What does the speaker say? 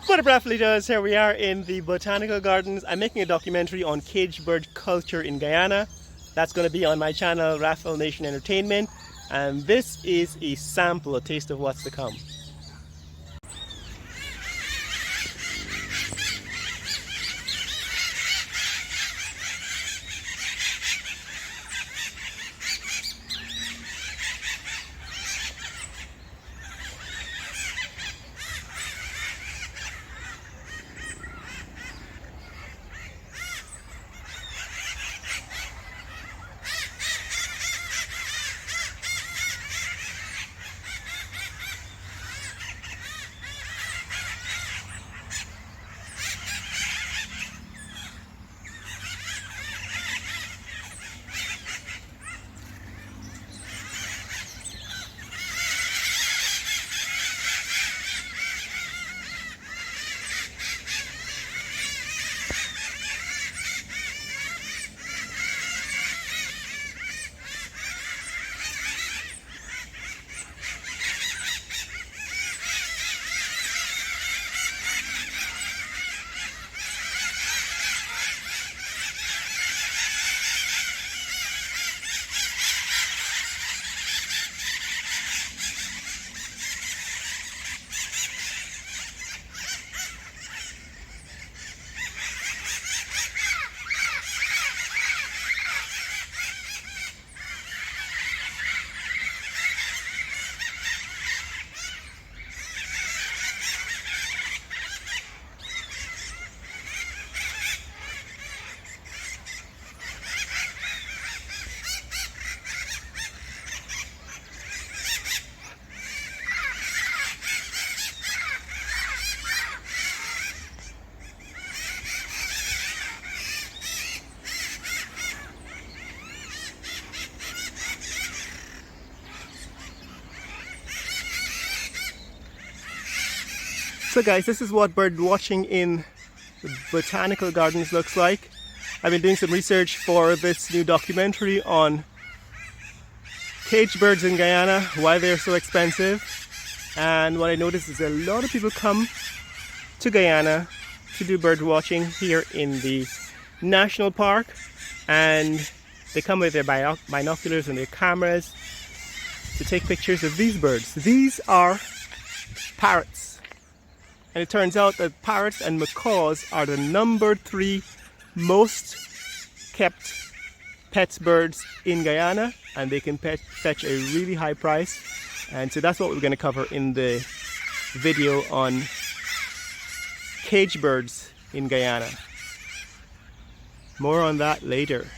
What up, Raffleaders? Here we are in the botanical gardens. I'm making a documentary on cage bird culture in Guyana. That's going to be on my channel, Raffle Nation Entertainment. And this is a sample, a taste of what's to come. So guys, this is what bird watching in the botanical gardens looks like. I've been doing some research for this new documentary on cage birds in Guyana, why they're so expensive. And what I noticed is a lot of people come to Guyana to do bird watching here in the national park, and they come with their binoculars and their cameras to take pictures of these birds. These are parrots. And it turns out that parrots and macaws are the number 3 most kept pet birds in Guyana, and they can fetch a really high price. And so that's what we're going to cover in the video on cage birds in Guyana. More on that later.